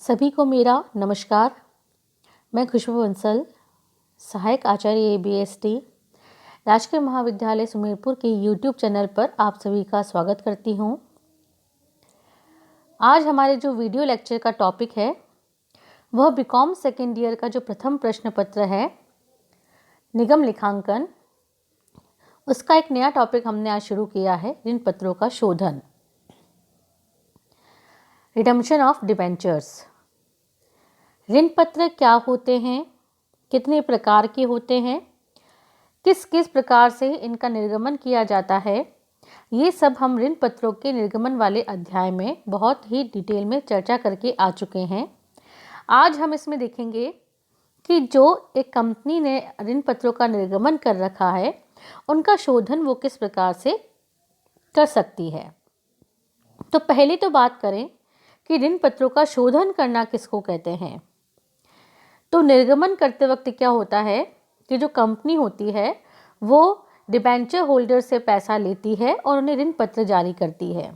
सभी को मेरा नमस्कार। मैं खुशबू बंसल, सहायक आचार्य ABST, राजकीय महाविद्यालय सुमेरपुर के YouTube चैनल पर आप सभी का स्वागत करती हूँ। आज हमारे जो वीडियो लेक्चर का टॉपिक है वह बीकॉम सेकेंड ईयर का जो प्रथम प्रश्न पत्र है निगम लेखांकन, उसका एक नया टॉपिक हमने आज शुरू किया है, ऋण पत्रों का शोधन, रिडम्पशन ऑफ डिबेंचर्स। ऋण पत्र क्या होते हैं, कितने प्रकार के होते हैं, किस किस प्रकार से इनका निर्गमन किया जाता है, ये सब हम ऋण पत्रों के निर्गमन वाले अध्याय में बहुत ही डिटेल में चर्चा करके आ चुके हैं। आज हम इसमें देखेंगे कि जो एक कंपनी ने ऋण पत्रों का निर्गमन कर रखा है उनका शोधन वो किस प्रकार से कर सकती है। तो पहले तो बात करें कि ऋण पत्रों का शोधन करना किसको कहते हैं। तो निर्गमन करते वक्त क्या होता है कि जो कंपनी होती है वो डिबेंचर होल्डर से पैसा लेती है और उन्हें ऋण पत्र जारी करती है।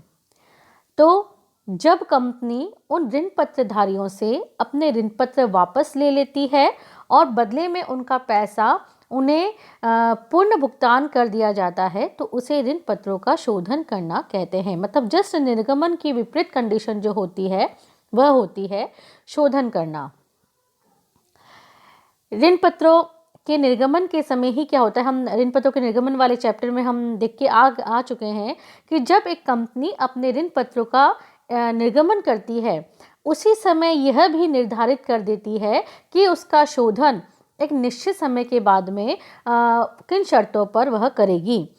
तो जब कंपनी उन ऋण पत्रधारियों से अपने ऋण पत्र वापस ले लेती है और बदले में उनका पैसा उन्हें पूर्ण भुगतान कर दिया जाता है तो उसे ऋण पत्रों का शोधन करना कहते हैं। मतलब जस्ट निर्गमन की विपरीत कंडीशन जो होती है वह होती है शोधन करना। ऋण पत्रों के निर्गमन के समय ही क्या होता है, हम ऋण पत्रों के निर्गमन वाले चैप्टर में हम देख के आ चुके हैं कि जब एक कंपनी अपने ऋण पत्रों का निर्गमन करती है उसी समय यह भी निर्धारित कर देती है कि उसका शोधन एक निश्चित समय के बाद में किन शर्तों पर वह करेगी।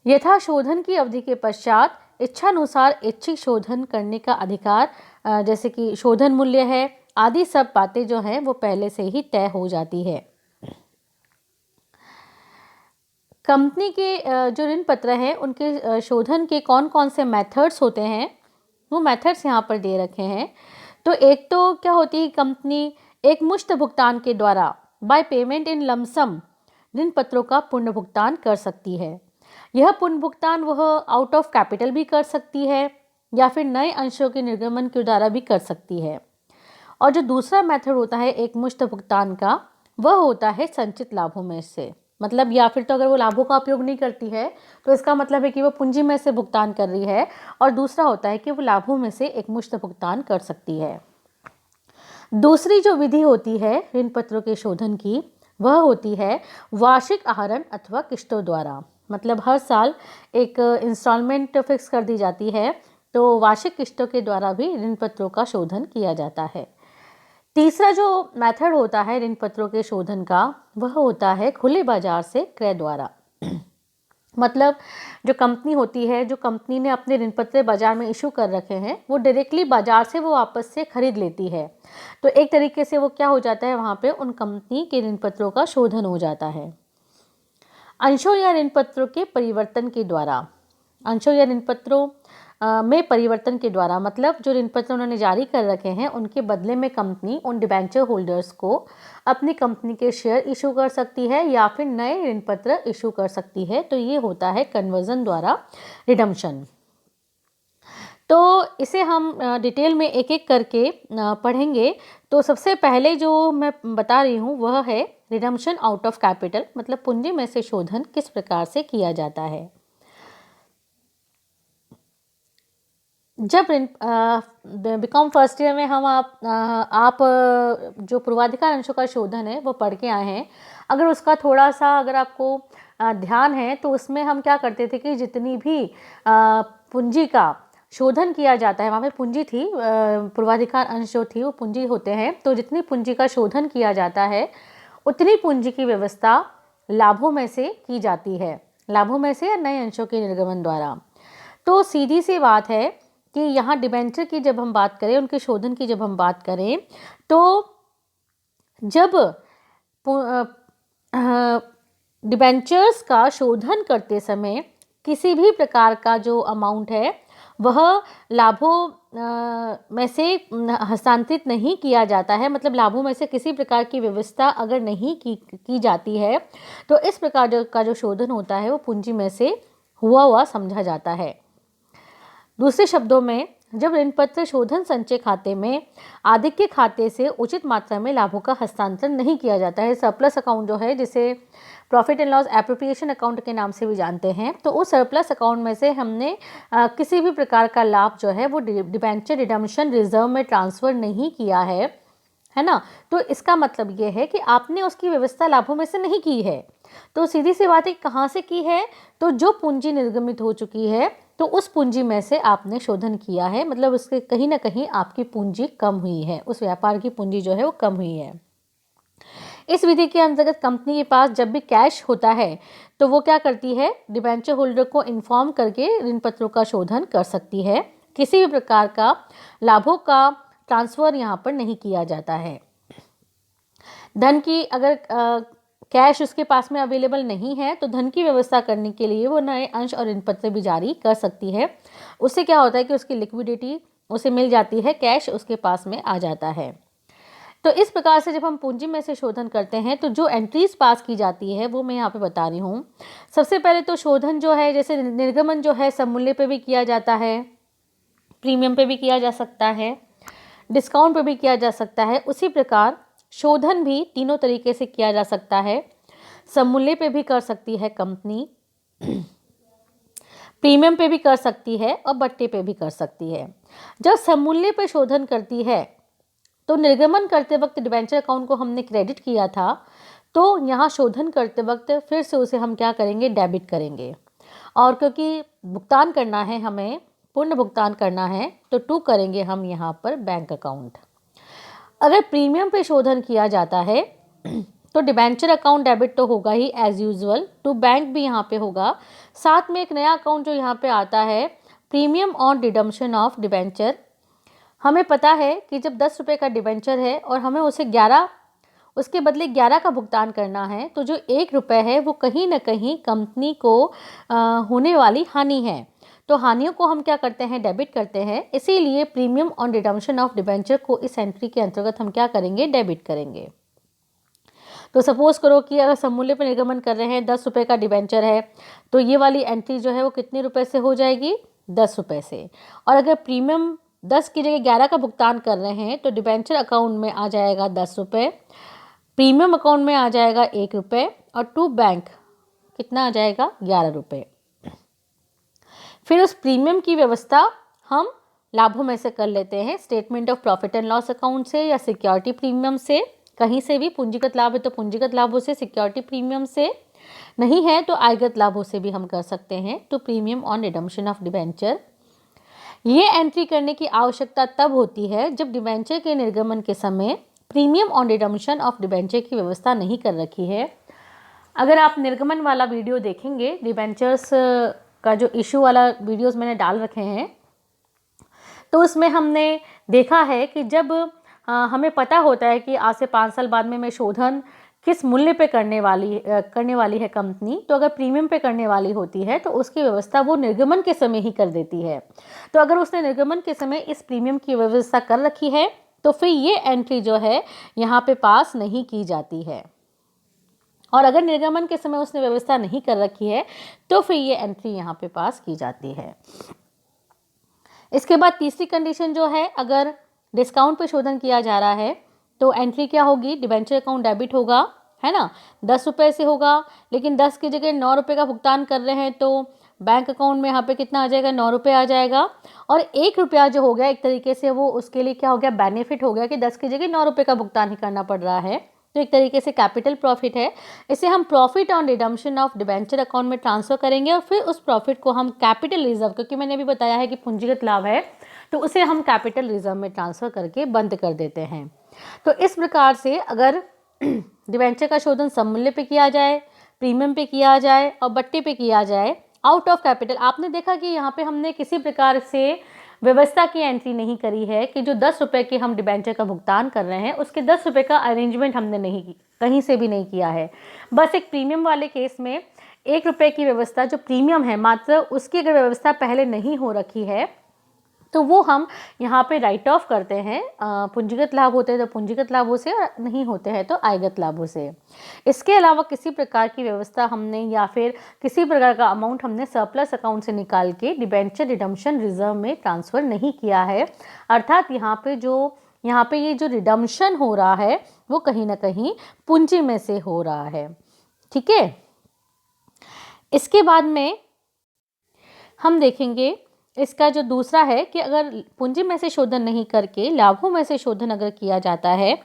यथा शोधन की अवधि के पश्चात इच्छानुसार ऐच्छिक शोधन करने का अधिकार, जैसे कि शोधन मूल्य है आदि सब बातें जो हैं वो पहले से ही तय हो जाती है। कंपनी के जो ऋण पत्र हैं उनके शोधन के कौन कौन से मेथड्स होते हैं वो मेथड्स यहाँ पर दे रखे हैं। तो एक तो क्या होती है, कंपनी एक मुश्त भुगतान के द्वारा बाय पेमेंट इन लमसम ऋण पत्रों का पुनः भुगतान कर सकती है। यह पुनः भुगतान वह आउट ऑफ कैपिटल भी कर सकती है या फिर नए अंशों के निर्गमन के द्वारा भी कर सकती है। और जो दूसरा मेथड होता है एक मुश्त भुगतान का, वह होता है संचित लाभों में से। मतलब या फिर तो अगर वो लाभों का उपयोग नहीं करती है तो इसका मतलब है कि वो पूंजी में से भुगतान कर रही है, और दूसरा होता है कि वो लाभों में से एक मुश्त भुगतान कर सकती है। दूसरी जो विधि होती है ऋण पत्रों के शोधन की वह होती है वार्षिक आहरण अथवा किस्तों द्वारा। मतलब हर साल एक इंस्टॉलमेंट फिक्स कर दी जाती है तो वार्षिक किस्तों के द्वारा भी ऋण पत्रों का शोधन किया जाता है। तीसरा जो मेथड होता है ऋण पत्रों के शोधन का वह होता है खुले बाजार से क्रय द्वारा। मतलब जो कंपनी होती है, जो कंपनी ने अपने ऋण पत्र बाजार में इशू कर रखे हैं वो डायरेक्टली बाजार से वो वापस से खरीद लेती है। तो एक तरीके से वो क्या हो जाता है, वहाँ पे उन कंपनी के ऋण पत्रों का शोधन हो जाता है। अंशों या ऋण पत्रों के परिवर्तन के द्वारा, अंशों या ऋण पत्रों में परिवर्तन के द्वारा मतलब जो ऋण पत्र उन्होंने जारी कर रखे हैं उनके बदले में कंपनी उन डिबेंचर होल्डर्स को अपनी कंपनी के शेयर इशू कर सकती है या फिर नए ऋण पत्र इशू कर सकती है। तो ये होता है कन्वर्जन द्वारा रिडम्पशन। तो इसे हम डिटेल में एक एक करके पढ़ेंगे। तो सबसे पहले जो मैं बता रही हूँ वह है रिडम्पशन आउट ऑफ कैपिटल, मतलब पूंजी में से शोधन किस प्रकार से किया जाता है। जब बीकॉम फर्स्ट ईयर में हम आप जो पूर्वाधिकार अंशों का शोधन है वो पढ़ के आए हैं, अगर उसका थोड़ा सा अगर आपको ध्यान है तो उसमें हम क्या करते थे कि जितनी भी पूंजी का शोधन किया जाता है, वहाँ पे पूंजी थी, पूर्वाधिकार अंश जो थी वो पूंजी होते हैं, तो जितनी पूंजी का शोधन किया जाता है उतनी पूंजी की व्यवस्था लाभों में से की जाती है, लाभों में से या नए अंशों के निर्गमन द्वारा। तो सीधी सी बात है कि यहाँ डिबेंचर की जब हम बात करें, उनके शोधन की जब हम बात करें तो जब डिबेंचर्स का शोधन करते समय किसी भी प्रकार का जो अमाउंट है वह लाभों में से हस्तांतरित नहीं किया जाता है। मतलब लाभों में से किसी प्रकार की व्यवस्था अगर नहीं की जाती है तो इस प्रकार का जो शोधन होता है वो पूंजी में से हुआ समझा जाता है। दूसरे शब्दों में जब ऋण पत्र शोधन संचय खाते में आधिक्य खाते से उचित मात्रा में लाभों का हस्तांतरण नहीं किया जाता है। सरप्लस अकाउंट जो है, जिसे profit and loss appropriation account के नाम से भी जानते हैं, तो उस सरप्लस अकाउंट में से हमने किसी भी प्रकार का लाभ जो है वो डिबेंचर रिडम्पशन रिजर्व में ट्रांसफ़र नहीं किया है ना। तो इसका मतलब ये है कि आपने उसकी व्यवस्था लाभों में से नहीं की है। तो सीधी सी बात है, कहाँ से की है? तो जो पूंजी निर्गमित हो चुकी है तो उस पूंजी में से आपने शोधन किया है, मतलब उसके कहीं ना कहीं आपकी पूंजी कम हुई है, उस व्यापार की पूंजी जो है वो कम हुई है। इस विधि के अंतर्गत कंपनी के पास जब भी कैश होता है तो वो क्या करती है, डिबेंचर होल्डर को इन्फॉर्म करके ऋण पत्रों का शोधन कर सकती है। किसी भी प्रकार का लाभों का ट्रांसफ़र यहाँ पर नहीं किया जाता है। धन की अगर कैश उसके पास में अवेलेबल नहीं है तो धन की व्यवस्था करने के लिए वो नए अंश और ऋण पत्र भी जारी कर सकती है। उससे क्या होता है कि उसकी लिक्विडिटी उसे मिल जाती है, कैश उसके पास में आ जाता है। तो इस प्रकार से जब हम पूंजी में से शोधन करते हैं तो जो एंट्रीज पास की जाती है वो मैं यहाँ पे बता रही हूँ। सबसे पहले तो शोधन जो है, जैसे निर्गमन जो है सममूल्य पे भी किया जाता है, प्रीमियम पे भी किया जा सकता है, डिस्काउंट पे भी किया जा सकता है। उसी प्रकार शोधन भी तीनों तरीके से किया जा सकता है। सममूल्य पे भी कर सकती है कंपनी, प्रीमियम पे भी कर सकती है और बट्टे पे भी कर सकती है। जब सममूल्य पे शोधन करती है तो निर्गमन करते वक्त डिबेंचर अकाउंट को हमने क्रेडिट किया था, तो यहाँ शोधन करते वक्त फिर से उसे हम क्या करेंगे, डेबिट करेंगे। और क्योंकि भुगतान करना है, हमें पूर्ण भुगतान करना है, तो टू करेंगे हम यहाँ पर बैंक अकाउंट। अगर प्रीमियम पे शोधन किया जाता है तो डिबेंचर अकाउंट डेबिट तो होगा ही एज यूजुअल, टू बैंक भी यहाँ पे होगा। साथ में एक नया अकाउंट जो यहाँ पे आता है, premium on redemption of debenture. हमें पता है कि जब 10 रुपये का डिबेंचर है और हमें उसे 11, उसके बदले 11 का भुगतान करना है, तो जो 1 रुपये है वो कहीं ना कहीं कंपनी को होने वाली हानि है। तो हानियों को हम क्या करते हैं, डेबिट करते हैं। इसीलिए premium on redemption of debenture को इस एंट्री के अंतर्गत हम क्या करेंगे, डेबिट करेंगे। तो सपोज करो कि अगर सममूल्य पर निर्गमन कर रहे हैं, 10 रुपये का डिबेंचर है, तो ये वाली एंट्री जो है वो कितने रुपए से हो जाएगी, 10 रुपये से। और अगर प्रीमियम 10 की जगह 11 का भुगतान कर रहे हैं तो डिबेंचर अकाउंट में आ जाएगा 10 रुपये, प्रीमियम अकाउंट में आ जाएगा 1 रुपये और टू बैंक कितना आ जाएगा, 11 रुपये। फिर उस प्रीमियम की व्यवस्था हम लाभों में से कर लेते हैं, statement of profit and loss account से या सिक्योरिटी प्रीमियम से, कहीं से भी। पूंजीगत लाभ है तो पूंजीगत लाभों से, सिक्योरिटी प्रीमियम से, नहीं है तो आयगत लाभों से भी हम कर सकते हैं। तो premium on redemption of debenture, ये एंट्री करने की आवश्यकता तब होती है जब डिबेंचर के निर्गमन के समय premium on redemption of debenture की व्यवस्था नहीं कर रखी है। अगर आप निर्गमन वाला वीडियो देखेंगे, डिबेंचर्स का जो इशू वाला वीडियोस मैंने डाल रखे हैं, तो उसमें हमने देखा है कि जब हमें पता होता है कि आज से 5 साल बाद में मैं शोधन किस मूल्य पे करने वाली है कंपनी, तो अगर प्रीमियम पे करने वाली होती है तो उसकी व्यवस्था वो निर्गमन के समय ही कर देती है। तो अगर उसने निर्गमन के समय इस प्रीमियम की व्यवस्था कर रखी है तो फिर ये एंट्री जो है यहाँ पे पास नहीं की जाती है। और अगर निर्गमन के समय उसने व्यवस्था नहीं कर रखी है तो फिर ये एंट्री यहाँ पे पास की जाती है। इसके बाद तीसरी कंडीशन जो है, अगर डिस्काउंट पे शोधन किया जा रहा है तो एंट्री क्या होगी, डिबेंचर अकाउंट डेबिट होगा, है ना, 10 रुपये से होगा। लेकिन 10 की जगह 9 रुपये का भुगतान कर रहे हैं तो बैंक अकाउंट में यहाँ पे कितना आ जाएगा, 9 रुपये आ जाएगा। और 1 रुपया जो हो गया एक तरीके से वो उसके लिए क्या हो गया, बेनिफिट हो गया कि 10 की जगह 9 रुपये का भुगतान ही करना पड़ रहा है। तो एक तरीके से कैपिटल प्रॉफिट है। इसे हम profit on redemption of debenture account में ट्रांसफर करेंगे और फिर उस प्रॉफिट को हम कैपिटल रिजर्व, क्योंकि मैंने अभी बताया है कि पूंजीगत लाभ है, तो उसे हम कैपिटल रिजर्व में ट्रांसफर करके बंद कर देते हैं। तो इस प्रकार से अगर डिबेंचर का शोधन सममूल्य पे किया जाए, प्रीमियम पे किया जाए और बट्टे पे किया जाए, आउट ऑफ कैपिटल, आपने देखा कि यहाँ पे हमने किसी प्रकार से व्यवस्था की एंट्री नहीं करी है कि जो 10 रुपये के हम डिबेंचर का भुगतान कर रहे हैं उसके 10 रुपये का अरेंजमेंट हमने नहीं की, कहीं से भी नहीं किया है। बस एक प्रीमियम वाले केस में 1 रुपये की व्यवस्था जो प्रीमियम है, मात्र उसकी अगर व्यवस्था पहले नहीं हो रखी है तो वो हम यहाँ पे राइट ऑफ करते हैं। पूंजीगत लाभ होते हैं तो पूंजीगत लाभों से, और नहीं होते हैं तो आयगत लाभों से। इसके अलावा किसी प्रकार की व्यवस्था हमने या फिर किसी प्रकार का अमाउंट हमने सरप्लस अकाउंट से निकाल के डिबेंचर रिडम्पशन रिजर्व में ट्रांसफ़र नहीं किया है। अर्थात यहाँ पे ये जो रिडम्पशन हो रहा है वो कहीं ना कहीं पूंजी में से हो रहा है। ठीक है, इसके बाद में हम देखेंगे इसका जो दूसरा है कि अगर पूंजी में से शोधन नहीं करके लाभों में से शोधन अगर किया जाता है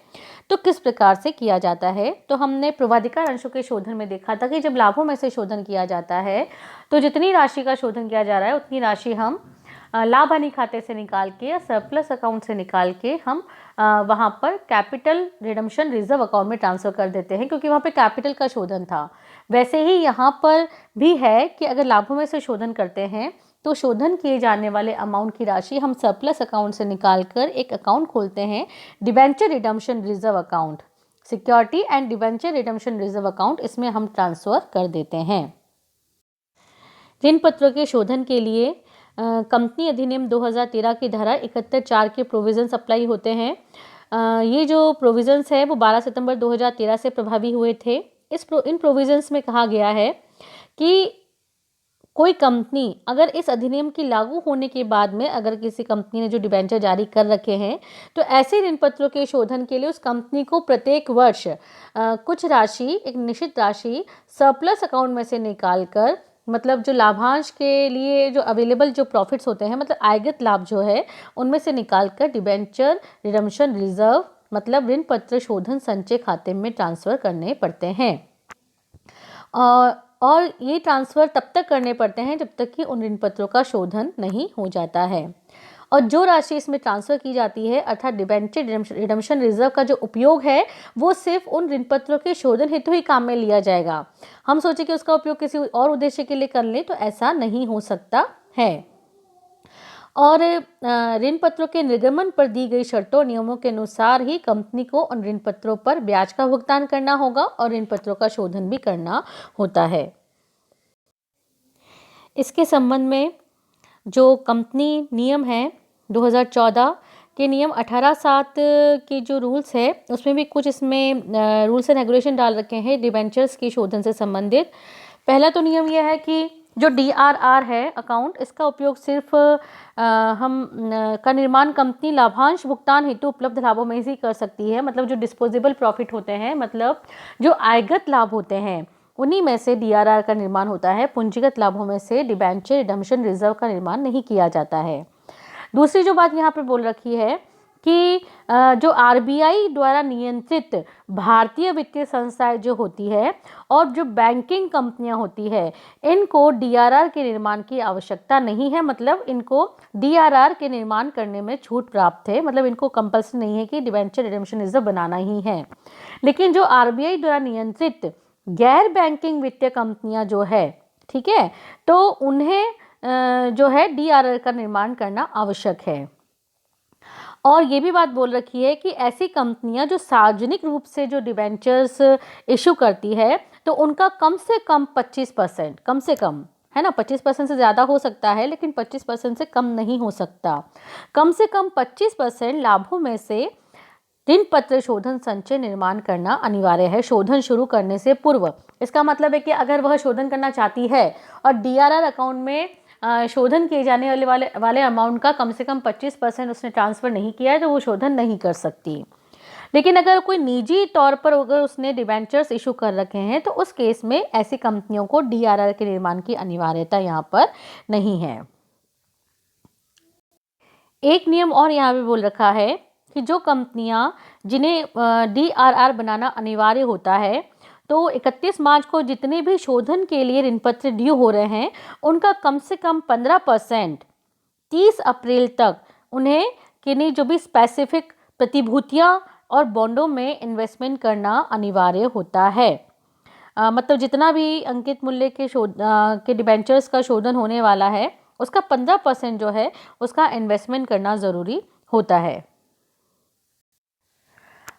तो किस प्रकार से किया जाता है। तो हमने पूर्वाधिकार अंशों के शोधन में देखा था कि जब लाभों में से शोधन किया जाता है तो जितनी राशि का शोधन किया जा रहा है उतनी राशि हम लाभ हानि खाते से निकाल के या सरप्लस अकाउंट से निकाल के हम वहाँ पर कैपिटल रिडम्पशन रिजर्व अकाउंट में ट्रांसफ़र कर देते हैं, क्योंकि वहाँ पे कैपिटल का शोधन था। वैसे ही यहाँ पर भी है कि अगर लाभों में से शोधन करते हैं तो शोधन किए जाने वाले अमाउंट की राशि हम सरप्लस अकाउंट से निकालकर एक अकाउंट खोलते हैं, debenture redemption reserve account, security and debenture redemption reserve account, इसमें हम ट्रांसफ़र कर देते हैं। ऋण पत्रों के शोधन के लिए कंपनी अधिनियम 2013 की धारा 71(4) के प्रोविजंस अप्लाई होते हैं। ये जो प्रोविजंस है वो 12 सितंबर 2013 से प्रभावी हुए थे। इन प्रोविजंस में कहा गया है कि कोई कंपनी अगर इस अधिनियम की लागू होने के बाद में अगर किसी कंपनी ने जो डिबेंचर जारी कर रखे हैं तो ऐसे ऋण पत्रों के शोधन के लिए उस कंपनी को प्रत्येक वर्ष कुछ राशि, एक निश्चित राशि सरप्लस अकाउंट में से निकालकर, मतलब जो लाभांश के लिए जो अवेलेबल जो प्रॉफिट्स होते हैं, मतलब आयगत लाभ जो है उनमें से निकालकर डिबेंचर रिडम्पशन रिजर्व मतलब ऋण पत्र शोधन संचय खाते में ट्रांसफ़र करने पड़ते हैं। और ये ट्रांसफ़र तब तक करने पड़ते हैं जब तक कि उन ऋण पत्रों का शोधन नहीं हो जाता है। और जो राशि इसमें ट्रांसफ़र की जाती है अर्थात डिबेंचर रिडम्पशन रिजर्व का जो उपयोग है वो सिर्फ उन ऋण पत्रों के शोधन हेतु ही काम में लिया जाएगा। हम सोचे कि उसका उपयोग किसी और उद्देश्य के लिए कर लें तो ऐसा नहीं हो सकता है। और ऋण पत्रों के निर्गमन पर दी गई शर्तों नियमों के अनुसार ही कंपनी को उन ऋण पत्रों पर ब्याज का भुगतान करना होगा और ऋण पत्रों का शोधन भी करना होता है। इसके संबंध में जो कंपनी नियम है 2014 के नियम 18(7) के जो रूल्स है उसमें भी कुछ इसमें रूल्स एंड रेगुलेशन डाल रखे हैं डिबेंचर्स के शोधन से संबंधित। पहला तो नियम यह है कि जो DRR है अकाउंट, इसका उपयोग सिर्फ का निर्माण कंपनी लाभांश भुगतान हेतु उपलब्ध लाभों में ही कर सकती है। मतलब जो डिस्पोजेबल प्रॉफिट होते हैं, मतलब जो आयगत लाभ होते हैं उन्हीं में से DRR का निर्माण होता है। पूंजीगत लाभों में से डिबेंचर रिडम्पशन रिजर्व का निर्माण नहीं किया जाता है। दूसरी जो बात यहाँ पर बोल रखी है कि जो RBI द्वारा नियंत्रित भारतीय वित्तीय संस्थाएं जो होती है और जो बैंकिंग कंपनियां होती है इनको DRR के निर्माण की आवश्यकता नहीं है। मतलब इनको DRR के निर्माण करने में छूट प्राप्त है, मतलब इनको कंपल्सरी नहीं है कि डिबेंचर रिडम्पशन रिजर्व बनाना ही है। लेकिन जो RBI द्वारा नियंत्रित गैर बैंकिंग वित्तीय कंपनियां जो है, ठीक है, तो उन्हें जो है DRR का निर्माण करना आवश्यक है। और ये भी बात बोल रखी है कि ऐसी कंपनियां जो सार्वजनिक रूप से जो डिबेंचर्स इशू करती है तो उनका कम से कम 25%, कम से कम है ना, 25% से ज़्यादा हो सकता है लेकिन 25% से कम नहीं हो सकता। कम से कम 25% लाभों में से ऋण पत्र शोधन संचय निर्माण करना अनिवार्य है शोधन शुरू करने से पूर्व। इसका मतलब है कि अगर वह शोधन करना चाहती है और DRR अकाउंट में शोधन किए जाने वाले अमाउंट का कम से कम 25% उसने ट्रांसफ़र नहीं किया है तो वो शोधन नहीं कर सकती। लेकिन अगर कोई निजी तौर पर अगर उसने डिबेंचर्स इशू कर रखे हैं तो उस केस में ऐसी कंपनियों को DRR के निर्माण की अनिवार्यता यहाँ पर नहीं है। एक नियम और यहाँ पे बोल रखा है कि जो कंपनियां जिन्हें DRR बनाना अनिवार्य होता है तो 31 मार्च को जितने भी शोधन के लिए ऋण पत्र ड्यू हो रहे हैं उनका कम से कम 15% 30 अप्रैल तक उन्हें किन्हीं जो भी स्पेसिफिक प्रतिभूतियां और बॉन्डों में इन्वेस्टमेंट करना अनिवार्य होता है। मतलब जितना भी अंकित मूल्य के डिबेंचर्स का शोधन होने वाला है उसका 15% जो है उसका इन्वेस्टमेंट करना ज़रूरी होता है।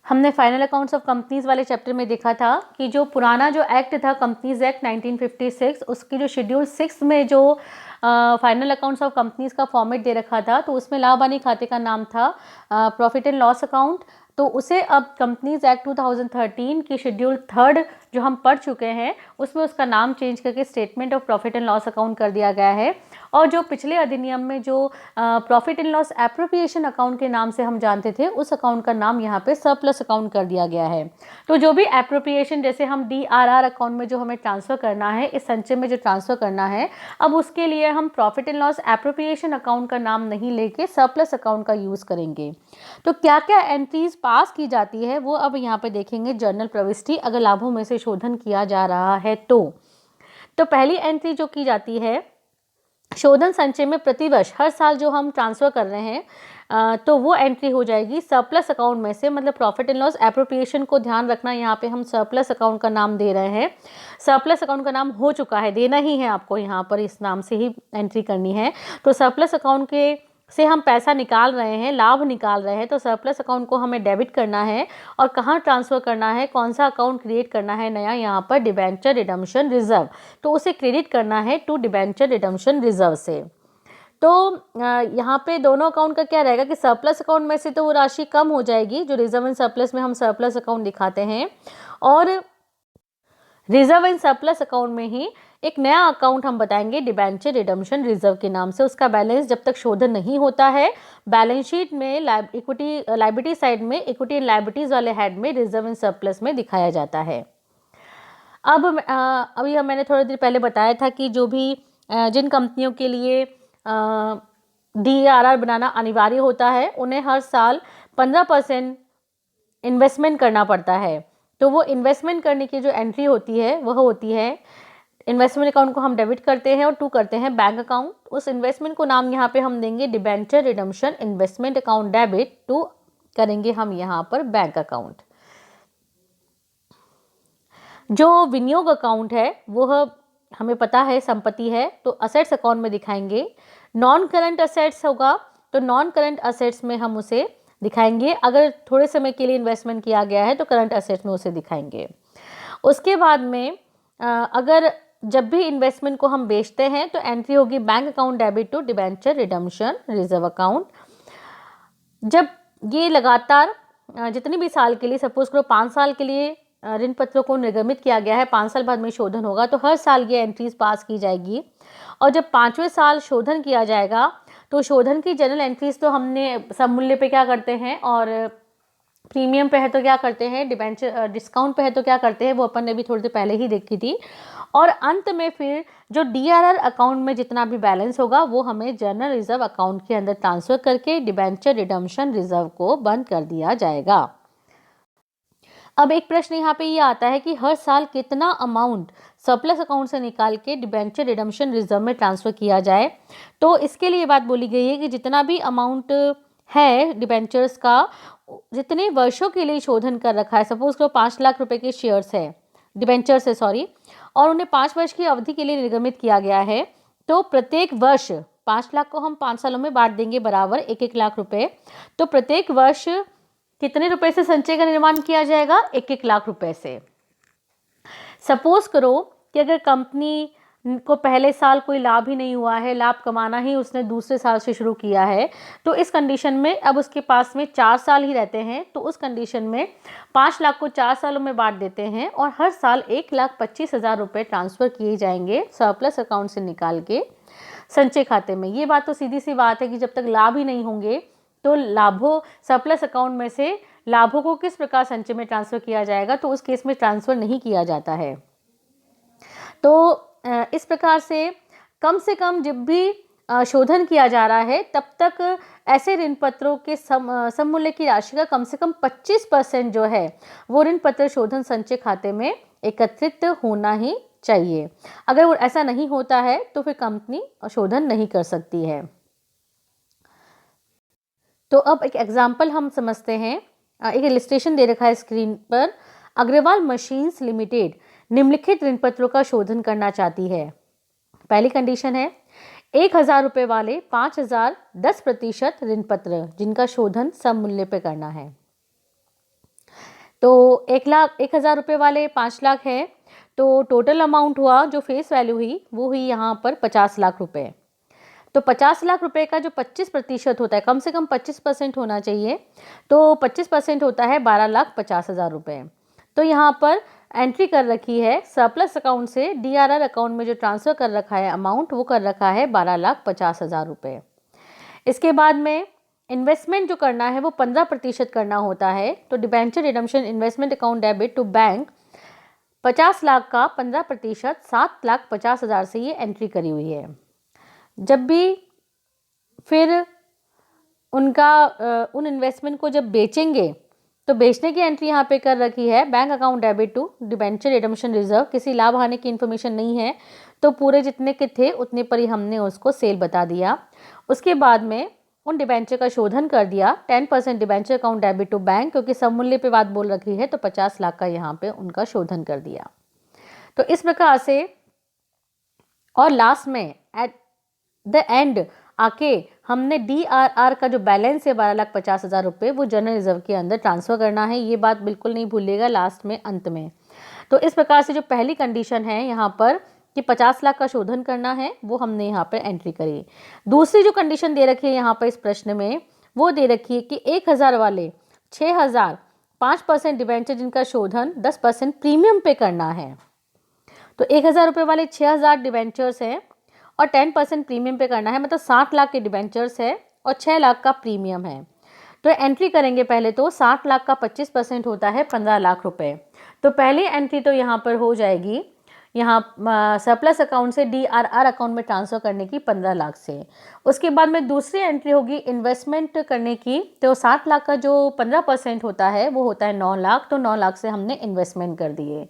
हमने फाइनल अकाउंट्स ऑफ कंपनीज वाले चैप्टर में देखा था कि जो पुराना जो एक्ट था कंपनीज एक्ट 1956 उसकी जो शेड्यूल 6 में जो फाइनल अकाउंट्स ऑफ कंपनीज का फॉर्मेट दे रखा था, तो उसमें लाभ हानि खाते का नाम था प्रॉफिट एंड लॉस अकाउंट। तो उसे अब कंपनीज एक्ट 2013 की शेड्यूल 3 जो हम पढ़ चुके हैं उसमें उसका नाम चेंज करके statement of profit and loss account कर दिया गया है। और जो पिछले अधिनियम में जो profit and loss appropriation account के नाम से हम जानते थे, उस अकाउंट का नाम यहाँ पे सरप्लस अकाउंट कर दिया गया है। तो जो भी एप्रोप्रिएशन, जैसे हम DRR अकाउंट में जो हमें ट्रांसफर करना है, इस संचय में जो ट्रांसफर करना है, अब उसके लिए हम profit and loss appropriation account का नाम नहीं लेके सरप्लस अकाउंट का यूज करेंगे। तो क्या क्या एंट्रीज पास की जाती है वो अब यहाँ पे देखेंगे। जर्नल प्रविष्टि, अगर लाभों में से शोधन किया जा रहा है तो पहली एंट्री जो की जाती है शोधन संचय में प्रतिवर्ष हर साल जो हम ट्रांसफर कर रहे हैं तो वो एंट्री हो जाएगी सरप्लस अकाउंट में से, मतलब प्रॉफिट एंड लॉस एप्रोप्रिएशन को ध्यान रखना, यहाँ पे हम सरप्लस अकाउंट का नाम दे रहे हैं। सरप्लस अकाउंट का नाम हो चुका है, देना ही है आपको, यहाँ पर इस नाम से ही एंट्री करनी है। तो सरप्लस अकाउंट के से हम पैसा निकाल रहे हैं, लाभ निकाल रहे हैं, तो सरप्लस अकाउंट को हमें डेबिट करना है और कहाँ ट्रांसफ़र करना है, कौन सा अकाउंट क्रिएट करना है नया, यहाँ पर डिबेंचर रिडम्पशन रिजर्व, तो उसे क्रेडिट करना है टू डिबेंचर रिडम्पशन रिजर्व से। तो यहाँ पे दोनों अकाउंट का क्या रहेगा कि सरप्लस अकाउंट में से तो वो राशि कम हो जाएगी जो रिजर्व एंड सरप्लस में हम सरप्लस अकाउंट दिखाते हैं, और रिजर्व एंड सरप्लस अकाउंट में ही एक नया अकाउंट हम बताएंगे डिबेंचर रिडम्पशन रिजर्व के नाम से। उसका बैलेंस जब तक शोधन नहीं होता है बैलेंस शीट में इक्विटी लायबिलिटी साइड में इक्विटी एंड लायबिलिटीज वाले हेड में रिजर्व एंड सरप्लस में दिखाया जाता है। अब अभी मैंने थोड़ी देर पहले बताया था कि जो भी जिन कंपनियों के लिए DRR बनाना अनिवार्य होता है उन्हें हर साल 15% इन्वेस्टमेंट करना पड़ता है। तो वो इन्वेस्टमेंट करने की जो एंट्री होती है वह होती है, इन्वेस्टमेंट अकाउंट को हम डेबिट करते हैं और टू करते हैं बैंक अकाउंट। उस इन्वेस्टमेंट को नाम यहाँ पे हम देंगे debenture redemption investment account debit, to करेंगे हम यहाँ पर बैंक अकाउंट। जो विनियोग अकाउंट है वह हमें पता है संपत्ति है, तो असेट्स अकाउंट में दिखाएंगे। नॉन करंट असेट्स होगा तो नॉन करंट असेट्स में हम उसे दिखाएंगे, अगर थोड़े समय के लिए इन्वेस्टमेंट किया गया है तो करंट असेट्स में उसे दिखाएंगे। उसके बाद में अगर जब भी इन्वेस्टमेंट को हम बेचते हैं तो एंट्री होगी bank account debit to debenture redemption reserve account. जब ये लगातार जितनी भी साल के लिए, सपोज करो 5 साल के लिए ऋण पत्रों को निर्गमित किया गया है, 5 साल बाद में शोधन होगा, तो हर साल ये एंट्रीज पास की जाएगी। और जब 5वें साल शोधन किया जाएगा तो शोधन की जनरल एंट्रीज तो हमने सब मूल्य पे क्या करते हैं और प्रीमियम पे है तो क्या करते हैं, डिबेंचर डिस्काउंट पे है तो क्या करते हैं, वो अपन ने भी थोड़ी देर पहले ही देखी थी। और अंत में फिर जो DRR अकाउंट में जितना भी बैलेंस होगा वो हमें जनरल रिजर्व अकाउंट के अंदर ट्रांसफर करके डिबेंचर रिडम्पशन रिजर्व को बंद कर दिया जाएगा। अब एक प्रश्न यहाँ पे ये आता है कि हर साल कितना अमाउंट सरप्लस अकाउंट से निकाल के डिबेंचर रिडम्पशन रिजर्व में ट्रांसफर किया जाए। तो इसके लिए बात बोली गई है कि जितना भी अमाउंट है डिबेंचर्स का, जितने वर्षों के लिए शोधन कर रखा है, सपोज करो 5 लाख रुपए के शेयर्स है, डिबेंचर्स है सॉरी, और उन्हें 5 वर्ष की अवधि के लिए निर्गमित किया गया है, तो प्रत्येक वर्ष 5 लाख को हम 5 सालों में बांट देंगे बराबर 1-1 लाख रुपए। तो प्रत्येक वर्ष कितने रुपए से संचय का निर्माण किया जाएगा, 1-1 लाख रुपए से। सपोज करो कि अगर कंपनी को पहले साल कोई लाभ ही नहीं हुआ है, लाभ कमाना ही उसने दूसरे साल से शुरू किया है, तो इस कंडीशन में अब उसके पास में 4 साल ही रहते हैं, तो उस कंडीशन में 5 लाख को 4 सालों में बांट देते हैं और हर साल 1,25,000 रुपये ट्रांसफ़र किए जाएंगे सरप्लस अकाउंट से निकाल के संचय खाते में। ये बात तो सीधी सी बात है कि जब तक लाभ ही नहीं होंगे तो लाभों सरप्लस अकाउंट में से लाभों को किस प्रकार संचय में ट्रांसफ़र किया जाएगा, तो उस केस में ट्रांसफ़र नहीं किया जाता है। तो इस प्रकार से कम जब भी शोधन किया जा रहा है तब तक ऐसे ऋण पत्रों के सममूल्य की राशि का कम से कम 25% जो है वो ऋण पत्र शोधन संचय खाते में एकत्रित होना ही चाहिए। अगर वो ऐसा नहीं होता है तो फिर कंपनी शोधन नहीं कर सकती है। तो अब एक एग्जाम्पल हम समझते हैं, एक इलस्ट्रेशन दे रखा है स्क्रीन पर। अग्रवाल मशीन्स लिमिटेड निम्नलिखित ऋण पत्रों का शोधन करना चाहती है। पहली कंडीशन है 1,000 रुपये वाले 5,000 10% ऋण पत्र जिनका शोधन सममूल्य पे करना है। तो 1,000 रुपये वाले 5 लाख है, तो टोटल अमाउंट हुआ जो फेस वैल्यू हुई वो हुई यहाँ पर 50 लाख रुपए। तो 50 लाख रुपए का जो 25% होता है, कम से कम 25% होना चाहिए, तो 25% होता है 12,50,000 रुपये। तो यहाँ पर एंट्री कर रखी है सरप्लस अकाउंट से DRR अकाउंट में जो ट्रांसफ़र कर रखा है अमाउंट, वो कर रखा है 12,50,000 रुपये। इसके बाद में इन्वेस्टमेंट जो करना है वो 15% करना होता है। तो debenture redemption investment account debit to bank 50 lakh का 15% 7,50,000 से ये एंट्री करी हुई है। जब भी फिर उनका उन इन्वेस्टमेंट को जब बेचेंगे तो बेचने की एंट्री यहाँ पे कर रखी है bank account debit to debenture redemption reserve. किसी लाभ हानि की इन्फॉर्मेशन नहीं है, तो पूरे जितने के थे उतने पर ही हमने उसको सेल बता दिया। उसके बाद में उन डिबेंचर का शोधन कर दिया 10% debenture account debit to bank, क्योंकि सब मूल्य पे बात बोल रखी है तो 50 लाख का यहाँ पे उनका शोधन कर दिया। तो इस प्रकार से, और लास्ट में एट द एंड आके हमने DRR का जो बैलेंस है 12,50,000 रुपये वो जनरल रिजर्व के अंदर ट्रांसफ़र करना है। ये बात बिल्कुल नहीं भूलिएगा लास्ट में, अंत में। तो इस प्रकार से जो पहली कंडीशन है यहाँ पर कि 50 लाख का शोधन करना है, वो हमने यहाँ पर एंट्री करी। दूसरी जो कंडीशन दे रखी है यहाँ पर इस प्रश्न में, वो दे रखी है कि 1,000 वाले 6,000 5% डिबेंचर जिनका शोधन 10% प्रीमियम पे करना है। तो 1,000 रुपये वाले 6,000 डिबेंचर्स हैं और 10% प्रीमियम पे करना है, मतलब 60 लाख के डिबेंचर्स है और 6 लाख का प्रीमियम है। तो एंट्री करेंगे पहले, तो 60 लाख का 25% होता है 15 लाख रुपए। तो पहली एंट्री तो यहाँ पर हो जाएगी, यहाँ सरप्लस अकाउंट से DRR अकाउंट में ट्रांसफ़र करने की 15 लाख से। उसके बाद में दूसरी एंट्री होगी इन्वेस्टमेंट करने की, तो 60 लाख का जो 15% होता है वो होता है 9 लाख। तो 9 लाख से हमने इन्वेस्टमेंट कर दिए।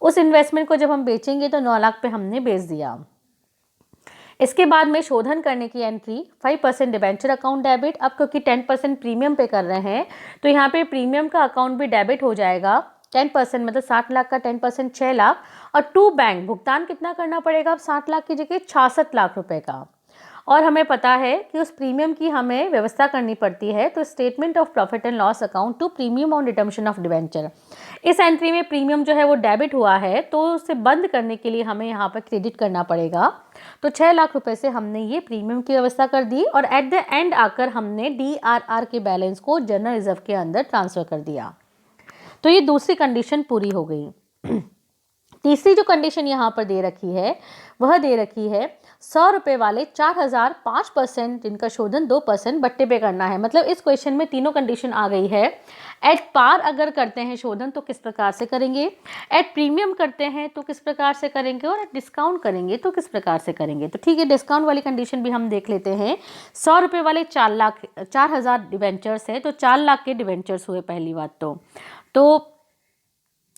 उस इन्वेस्टमेंट को जब हम बेचेंगे तो 9 लाख पे हमने बेच दिया। इसके बाद में शोधन करने की एंट्री 5% डिबेंचर अकाउंट डेबिट। अब क्योंकि 10% प्रीमियम पे कर रहे हैं तो यहाँ पे प्रीमियम का अकाउंट भी डेबिट हो जाएगा 10%, मतलब 60 लाख का 10% 6 लाख। और टू बैंक भुगतान कितना करना पड़ेगा अब 60 लाख की जगह 66 लाख रुपए का। और हमें पता है कि उस प्रीमियम की हमें व्यवस्था करनी पड़ती है। तो statement of profit and loss account to premium on redemption of debenture, इस एंट्री में प्रीमियम जो है वो डेबिट हुआ है, तो उसे बंद करने के लिए हमें यहाँ पर क्रेडिट करना पड़ेगा। तो 6 लाख रुपए से हमने ये प्रीमियम की व्यवस्था कर दी और एट द एंड आकर हमने DRR के बैलेंस को जनरल रिजर्व के अंदर ट्रांसफ़र कर दिया। तो ये दूसरी कंडीशन पूरी हो गई। तीसरी जो कंडीशन यहाँ पर दे रखी है वह दे रखी है 100 रुपये वाले 4,000 5% जिनका शोधन 2% बट्टे पे करना है। मतलब इस क्वेश्चन में तीनों कंडीशन आ गई है। एट पार अगर करते हैं शोधन तो किस प्रकार से करेंगे, एट प्रीमियम करते हैं तो किस प्रकार से करेंगे, और एट डिस्काउंट करेंगे तो किस प्रकार से करेंगे। तो ठीक है, डिस्काउंट वाली कंडीशन भी हम देख लेते हैं। 100 रुपये वाले 4,000 डिबेंचर्स है, तो 4 लाख के डिबेंचर्स हुए पहली बात। तो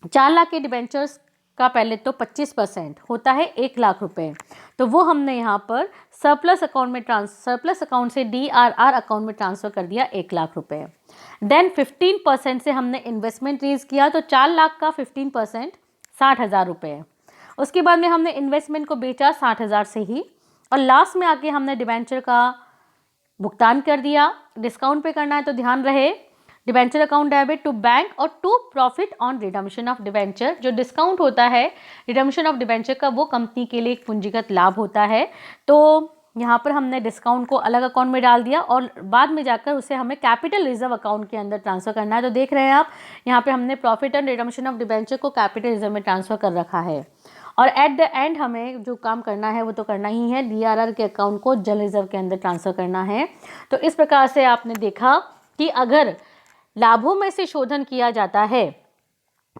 4 लाख के डिबेंचर्स का पहले तो 25% होता है 1 लाख रुपए। तो वो हमने यहाँ पर सरप्लस अकाउंट से DRR अकाउंट में ट्रांसफ़र कर दिया 1 लाख रुपए। देन 15% से हमने इन्वेस्टमेंट रेज किया, तो 4 लाख का 15% 60,000 रुपये। उसके बाद में हमने इन्वेस्टमेंट को बेचा 60,000 से ही, और लास्ट में आके हमने डिबेंचर का भुगतान कर दिया। डिस्काउंट पे करना है तो ध्यान रहे debenture account debit to bank और to profit on redemption of debenture. जो डिस्काउंट होता है रिडम्पशन ऑफ डिबेंचर का वो कंपनी के लिए एक पूंजीगत लाभ होता है। तो यहाँ पर हमने डिस्काउंट को अलग अकाउंट में डाल दिया और बाद में जाकर उसे हमें कैपिटल रिजर्व अकाउंट के अंदर ट्रांसफ़र करना है। तो देख रहे हैं आप यहाँ पे हमने profit and redemption of debenture को कैपिटल रिजर्व में ट्रांसफ़र कर रखा है। और एट द एंड हमें जो काम करना है वो तो करना ही है, DRR के अकाउंट को जनरल रिजर्व के अंदर ट्रांसफ़र करना है। तो इस प्रकार से आपने देखा कि अगर लाभों में से शोधन किया जाता है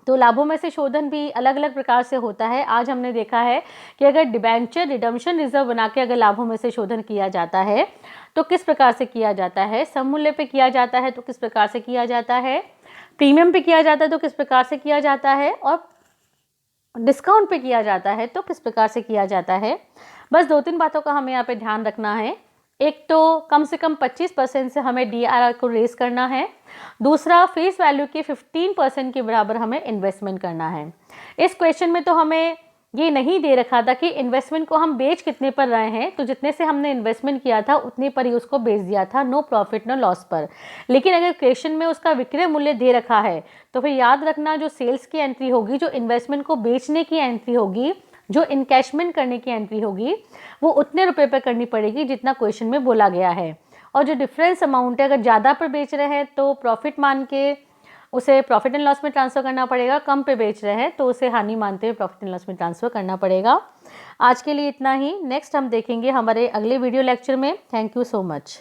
तो लाभों में से शोधन भी अलग अलग प्रकार से होता है। आज हमने देखा है कि अगर डिबेंचर रिडम्पशन रिजर्व बना के अगर लाभों में से शोधन किया जाता है तो किस प्रकार से किया जाता है, सममूल्य पे किया जाता है तो किस प्रकार से किया जाता है, प्रीमियम पे किया जाता है तो किस प्रकार से किया जाता है, और डिस्काउंट पे किया जाता है तो किस प्रकार से किया जाता है। बस 2-3 बातों का हमें यहाँ पे ध्यान रखना है। एक तो कम से कम 25% से हमें DRR को रेस करना है। दूसरा, फेस वैल्यू के 15% के बराबर हमें इन्वेस्टमेंट करना है। इस क्वेश्चन में तो हमें ये नहीं दे रखा था कि इन्वेस्टमेंट को हम बेच कितने पर रहे हैं, तो जितने से हमने इन्वेस्टमेंट किया था उतने पर ही उसको बेच दिया था, नो प्रॉफिट नो लॉस पर। लेकिन अगर क्वेश्चन में उसका विक्रय मूल्य दे रखा है तो फिर याद रखना जो सेल्स की एंट्री होगी, जो इन्वेस्टमेंट को बेचने की एंट्री होगी, जो इनकैशमेंट करने की एंट्री होगी वो उतने रुपए पे करनी पड़ेगी जितना क्वेश्चन में बोला गया है। और जो डिफरेंस अमाउंट है, अगर ज़्यादा पर बेच रहे हैं तो प्रॉफिट मान के उसे प्रॉफिट एंड लॉस में ट्रांसफ़र करना पड़ेगा, कम पे बेच रहे हैं तो उसे हानि मानते हुए प्रॉफिट एंड लॉस में ट्रांसफ़र करना पड़ेगा। आज के लिए इतना ही। नेक्स्ट हम देखेंगे हमारे अगले वीडियो लेक्चर में। Thank you so much.